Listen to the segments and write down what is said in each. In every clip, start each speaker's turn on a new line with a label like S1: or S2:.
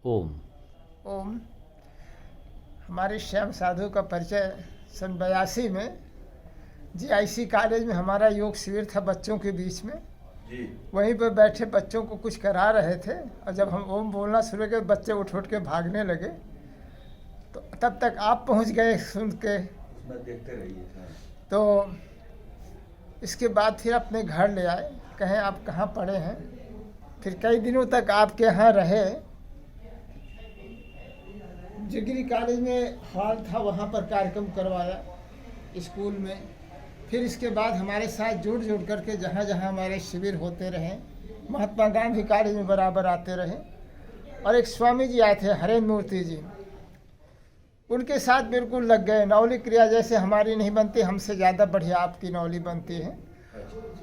S1: ओम।
S2: ओम। हमारे श्याम साधु का परिचय सन 82 में जीआईसी कॉलेज में हमारा योग शिविर था बच्चों के बीच में। वहीं पर बैठे बच्चों को कुछ करा रहे थे और जब हम ओम बोलना शुरू किए बच्चे उठ के भागने लगे, तो तब तक आप पहुंच गए सुन के।
S3: देखते रहिए।
S2: तो इसके बाद फिर अपने घर ले आए, कहें आप कहाँ पढ़े हैं। फिर कई दिनों तक आपके यहाँ रहे। डिग्री कॉलेज में हॉल था, वहाँ पर कार्यक्रम करवाया स्कूल में। फिर इसके बाद हमारे साथ जुड़ करके जहाँ जहाँ हमारे शिविर होते रहे, महात्मा गांधी कॉलेज में बराबर आते रहे। और एक स्वामी जी आए थे, हरेन मूर्ति जी, उनके साथ बिल्कुल लग गए। नौली क्रिया जैसे हमारी नहीं बनती, हमसे ज़्यादा बढ़िया आपकी नौली बनती है।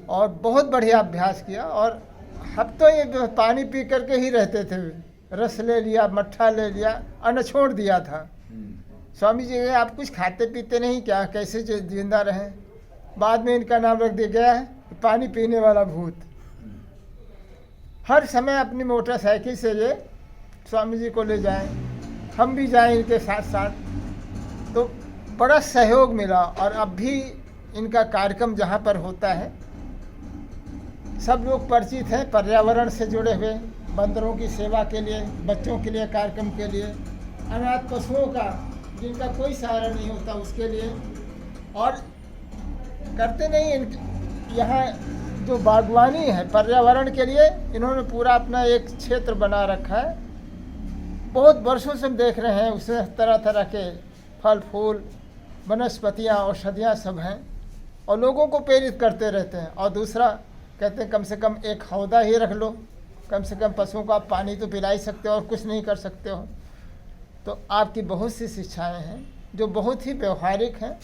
S2: और बहुत बढ़िया अभ्यास किया। और हम तो ये पानी पी करके ही रहते थे, रस ले लिया, मट्ठा ले लिया, अन्न छोड़ दिया था। स्वामी जी कहे आप कुछ खाते पीते नहीं क्या, कैसे जिंदा रहें। बाद में इनका नाम रख दिया गया है पानी पीने वाला भूत। हर समय अपनी मोटरसाइकिल से ये स्वामी जी को ले जाएं, हम भी जाएं इनके साथ साथ। तो बड़ा सहयोग मिला। और अब भी इनका कार्यक्रम जहाँ पर होता है सब लोग परिचित हैं। पर्यावरण से जुड़े हुए, बंदरों की सेवा के लिए, बच्चों के लिए कार्यक्रम के लिए, अनाथ पशुओं का जिनका कोई सहारा नहीं होता उसके लिए। और करते नहीं, यहाँ जो बागवानी है पर्यावरण के लिए इन्होंने पूरा अपना एक क्षेत्र बना रखा है। बहुत वर्षों से हम देख रहे हैं, उसमें तरह तरह के फल फूल वनस्पतियाँ औषधियाँ सब हैं और लोगों को प्रेरित करते रहते हैं। और दूसरा कहते हैं कम से कम एक हौदा ही रख लो, कम से कम पशुओं को आप पानी तो पिला ही सकते हो और कुछ नहीं कर सकते हो। तो आपकी बहुत सी शिक्षाएं हैं जो बहुत ही व्यवहारिक हैं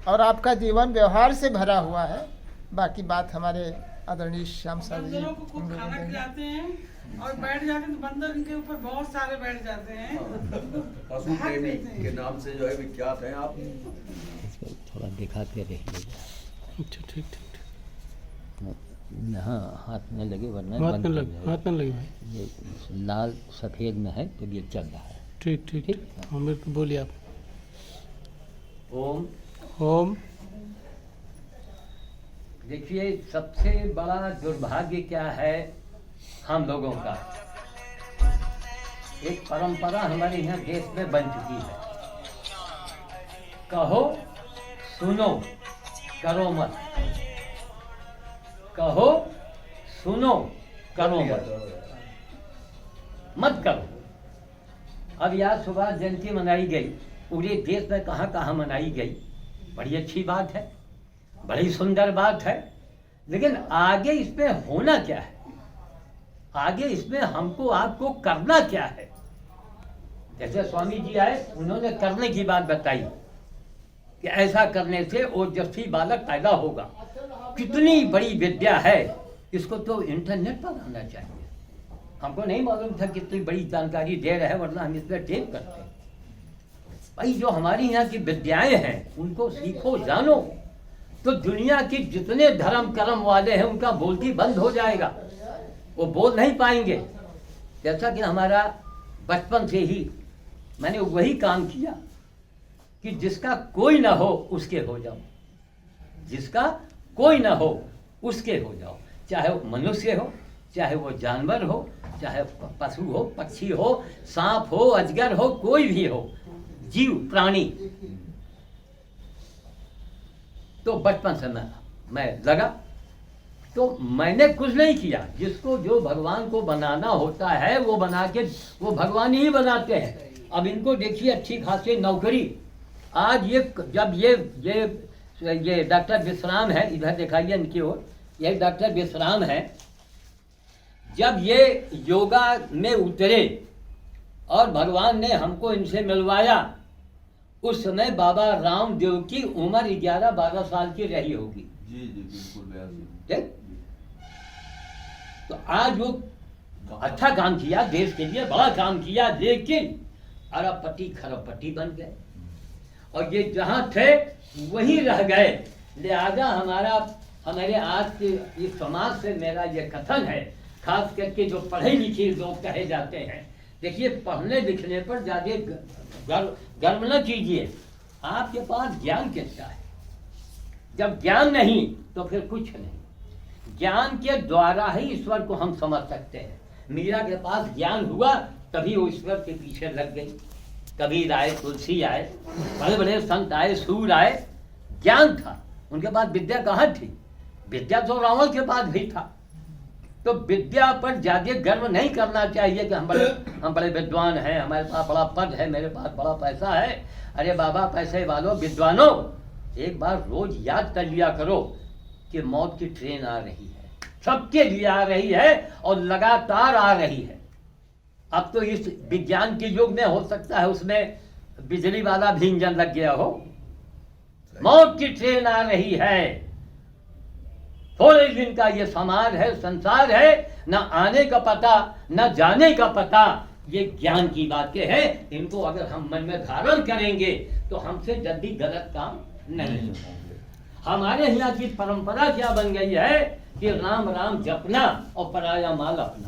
S2: और आपका जीवन व्यवहार से भरा हुआ है। बाकी बात हमारे आदरणीय श्याम साधु जी
S4: बंदरों को खूब खाना खिलाते हैं और बैठ जाते हैं तो बंदर इनके ऊपर बहुत सारे बैठ जाते हैं।
S3: पशु प्रेमी के नाम से जो है विख्यात हैं आप।
S1: इसको थोड़ा दिखाते रहिए।
S5: अच्छा ठीक ठीक।
S1: हाँ, हाथ में लगे वरना
S5: हाथ
S1: बंद
S5: में
S1: कर
S5: लगे,
S1: जाएगा।
S5: हाथ में लगे भाई।
S1: ये लाल सफ़ेद में है तो ये चल रहा है।
S5: ठीक ठीक
S1: ठीक।
S5: ठीक। हाँ मेरे को बोलिए आप।
S1: ओम।
S5: ओम।
S1: देखिए, सबसे बड़ा दुर्भाग्य क्या है हम लोगों का, एक परंपरा हमारे यहाँ देश में बन चुकी है, कहो सुनो करो मत, कहो सुनो करो मत करो। अब यार सुभाष जयंती मनाई गई, पूरे देश में कहाँ कहाँ मनाई गई, बड़ी अच्छी बात है, बड़ी सुंदर बात है। लेकिन आगे इसमें होना क्या है, आगे इसमें हमको आपको करना क्या है। जैसे स्वामी जी आए, उन्होंने करने की बात बताई कि ऐसा करने से ओजस्वी बालक पैदा होगा। कितनी बड़ी विद्या है, इसको तो इंटरनेट पर आना चाहिए। हमको नहीं मालूम था कितनी बड़ी जानकारी दे रहे हैं, वरना हम इस पर टेप करते। भाई जो हमारी यहाँ की विद्याएं हैं उनको सीखो जानो, तो दुनिया की जितने धर्म कर्म वाले हैं उनका बोलती बंद हो जाएगा, वो बोल नहीं पाएंगे। जैसा कि हमारा बचपन से ही मैंने वही काम किया कि जिसका कोई ना हो उसके हो जाओ, जिसका कोई ना हो उसके हो जाओ। चाहे वो मनुष्य हो, चाहे वो जानवर हो, चाहे पशु हो, पक्षी हो, सांप हो, अजगर हो, कोई भी हो, जीव प्राणी। तो बचपन से मैं लगा, तो मैंने कुछ नहीं किया। जिसको जो भगवान को बनाना होता है वो बना के, वो भगवान ही बनाते हैं। अब इनको देखिए अच्छी खासी नौकरी। आज ये जब ये डॉक्टर विश्राम है, इधर दिखाइए इनकी ओर, ये डॉक्टर विश्राम है। जब ये योगा में उतरे और भगवान ने हमको इनसे मिलवाया, उस समय बाबा रामदेव की उम्र 11-12 साल की रही होगी।
S3: जी जी बिल्कुल।
S1: ठीक। तो आज वो अच्छा काम किया, देश के लिए बड़ा काम किया, लेकिन अरबपति खरबपति बन गए और ये जहां थे वहीं रह गए। लिहाजा हमारे आज के इस समाज से मेरा ये कथन है, खास करके जो पढ़े लिखे लोग कहे जाते हैं देखिए, पढ़ने लिखने पर ज़्यादा गर्व न कीजिए, आपके पास ज्ञान कितना है। जब ज्ञान नहीं तो फिर कुछ नहीं। ज्ञान के द्वारा ही ईश्वर को हम समझ सकते हैं। मीरा के पास ज्ञान हुआ तभी वो ईश्वर के पीछे लग गई। कबीर आए, तुलसी आए, बड़े बड़े संत आए, सूर आए, ज्ञान था उनके पास। विद्या कहाँ थी? विद्या तो रावण के पास भी था। तो विद्या पर ज्यादा गर्व नहीं करना चाहिए कि हम बड़े विद्वान हैं, हमारे पास बड़ा पद है, मेरे पास बड़ा पैसा है। अरे बाबा, पैसे वालों, विद्वानों, एक बार रोज याद कर लिया करो कि मौत की ट्रेन आ रही है, सबके लिए आ रही है और लगातार आ रही है। अब तो इस विज्ञान के युग में हो सकता है उसमें बिजली वाला भी इंजन लग गया हो। मौत की ट्रेन आ रही है। थोड़े दिन का ये समाज है, संसार है, न आने का पता न जाने का पता। ये ज्ञान की बातें हैं, इनको अगर हम मन में धारण करेंगे तो हमसे जल्दी गलत काम नहीं होंगे। हमारे यहाँ की परंपरा क्या बन गई है कि राम राम जपना और पराया माल अपना।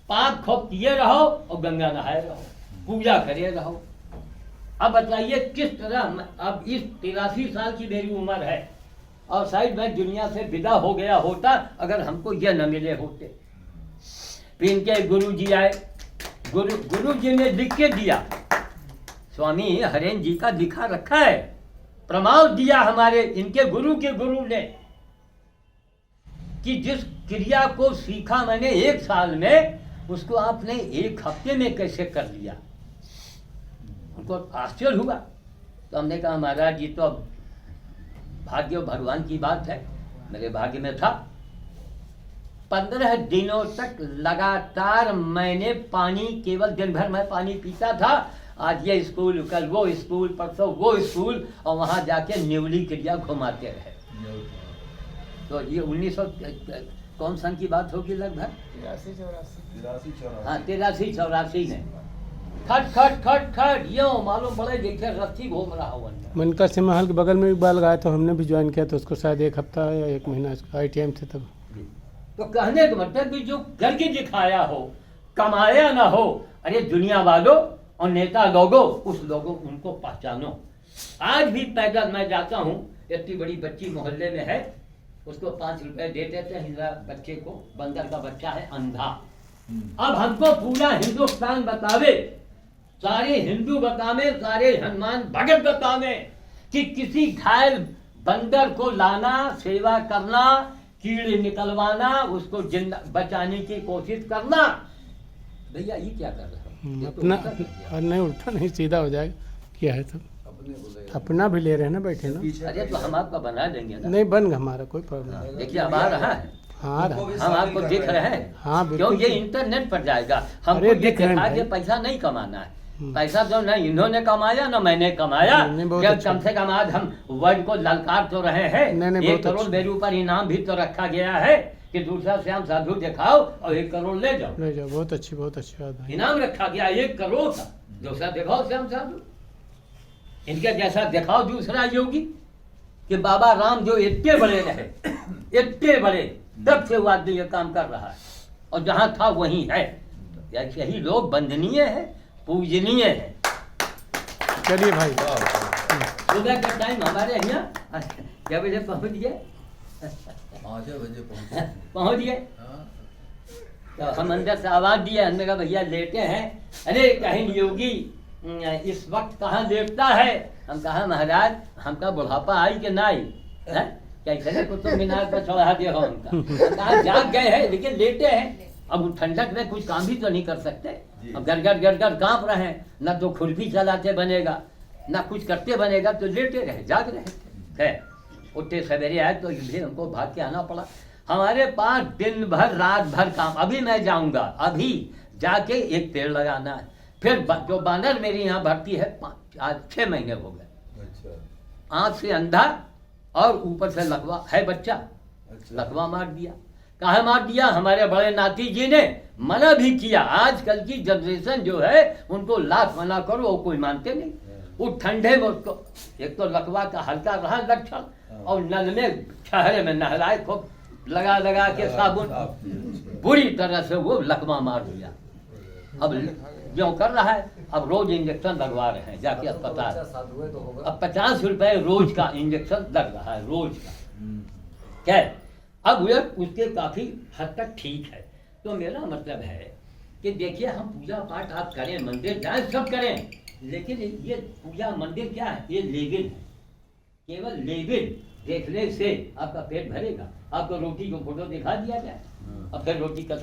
S1: पाप खूब किए रहो और गंगा नहाए रहो, पूजा करे रहो। अब बताइए किस तरह, अब इस 83 साल की मेरी उम्र है और शायद मैं दुनिया से विदा हो गया होता अगर हमको यह न मिले होते। फिर इनके गुरु जी आए, गुरु जी ने लिख के दिया, स्वामी हरेन जी का लिखा रखा है, प्रमाण दिया हमारे इनके गुरु के गुरु ने कि जिस क्रिया को सीखा मैंने 1 साल में, उसको आपने 1 हफ्ते में कैसे कर लिया। उनको आश्चर्य हुआ। तो हमने कहा महाराज जी, तो अब भाग्य भगवान की बात है, मेरे भाग्य में था। 15 दिनों तक लगातार मैंने पानी, केवल दिन भर मैं पानी पीता था। आज ये स्कूल, कल वो स्कूल, परसों वो स्कूल, और वहां जाके न्यूली क्रिया घुमाते रहे। तो ये 1900 कौन सन की बात होगी लगभग? 83-84 में। खट खट खट खट यो मालूम पड़े जैसे रस्सी घूम रहा हो।
S5: मनका सिनेमा हॉल के बगल में भी बाल गाया, तो हमने भी ज्वाइन किया, तो उसको शायद 1 हफ्ता या 1 महीना ITM थे तब।
S1: तो कहने का मतलब कि जो करके दिखाया हो, कमाया ना हो, अरे दुनिया वालों और नेता लोगों, उस लोगों उनको पहचानो। आज भी पैदल मैं जाता हूँ, इतनी बड़ी बच्ची मोहल्ले में है, उसको 5 रुपए दे देते हैं बच्चे को, बंदर का बच्चा है, अंधा। अब हमको पूरा हिंदुस्तान बतावे, सारे हिंदू बतावे, सारे हनुमान भगत बतावे कि किसी घायल बंदर को लाना, सेवा करना, कीड़े निकलवाना, उसको जिंदा बचाने की कोशिश करना। भैया ये क्या कर रहे हो?
S5: अपना नहीं, उल्टा नहीं, सीधा हो जाएगा। क्या है तब अपना भी ले रहे हैं ना, बैठे ना।
S1: अरे तो हम आपका बना देंगे ना।
S5: नहीं, बन हमारा कोई प्रॉब्लम नहीं।
S1: देखिए अब आ रहा है,
S5: हाँ
S1: हम आपको दिख रहे हैं।
S5: हाँ
S1: क्यों? ये इंटरनेट पर जाएगा। हमको ये दिखा के पैसा नहीं कमाना है। पैसा तो न इन्होंने कमाया न मैंने कमाया। जब कम से कम आज हम वर्ल्ड को ललकार तो रहे हैं। 1 करोड़ मेरे ऊपर इनाम भी तो रखा गया है कि दूसरा श्याम साधु दिखाओ और 1 करोड़ ले जाओ।
S5: बहुत अच्छी बात है।
S1: इनाम रखा गया 1 करोड़ का। दूसरा दिखाओ श्याम साधु, इनके जैसा दिखाओ दूसरा योगी कि बाबा राम जो इतने बड़े रहे, इतने बड़े, तब से वो आदमी ये काम कर रहा है और जहाँ था वहीं है। यही लोग वंदनीय है, पूजनीय है।
S5: चलिए भाई,
S1: सुबह का टाइम हमारे यहाँ क्या बजे पहुँच गए?
S3: 5 बजे
S1: पहुँच गए। तो हम अंदर से आवाज दिए, हमने कहा भैया लेटे हैं। अरे कहीं योगी इस वक्त कहाँ लेटता है? हम कहा महाराज हमका बुढ़ापा आई कि ना आई है? कैसे कुतुब मीनार पर चढ़ा दिया हो हमका। कहा जाग गए हैं लेकिन लेटे हैं। अब ठंडक में कुछ काम भी तो नहीं कर सकते। अब गड़गड़ कांप रहे हैं, ना तो खुरपी चलाते बनेगा ना कुछ करते बनेगा, तो लेटे रहे, जाग रहे थे। उठते सवेरे आए तो भी हमको भाग के आना पड़ा। हमारे पास दिन भर रात भर काम। अभी मैं जाऊंगा, अभी जाके एक पेड़ लगाना है। फिर जो बानर मेरी यहाँ भर्ती है, आज 6 महीने हो गए। आँख से अंधा और ऊपर से लकवा है बच्चा। लकवा मार दिया। कहा मार दिया? हमारे बड़े नाती जी ने मना भी किया। आजकल की जनरेशन जो है उनको लाख मना करो वो कोई मानते नहीं। वो ठंडे में उसको एक तो लकवा का हल्का रहा लक्षण और नल में ठहरे में नहलाए, खूब लगा के साबुन, बुरी तरह से वो लकवा मार दिया। अब जो कर रहा है, अब रोज इंजेक्शन लगवा रहे हैं जाके अस्पताल। अब 50 रुपए रोज का इंजेक्शन लग रहा है, रोज का। खैर, अब ये उसके काफी हद तक ठीक है। तो मेरा मतलब है कि देखिए, हम पूजा पाठ आप करें, मंदिर जाएं, सब करें, लेकिन ये पूजा मंदिर क्या है, ये लेविल है। केवल लेविल देखने से आपका पेट भरेगा। आपको रोटी को फोटो दिखा दिया जाए, अब फिर रोटी का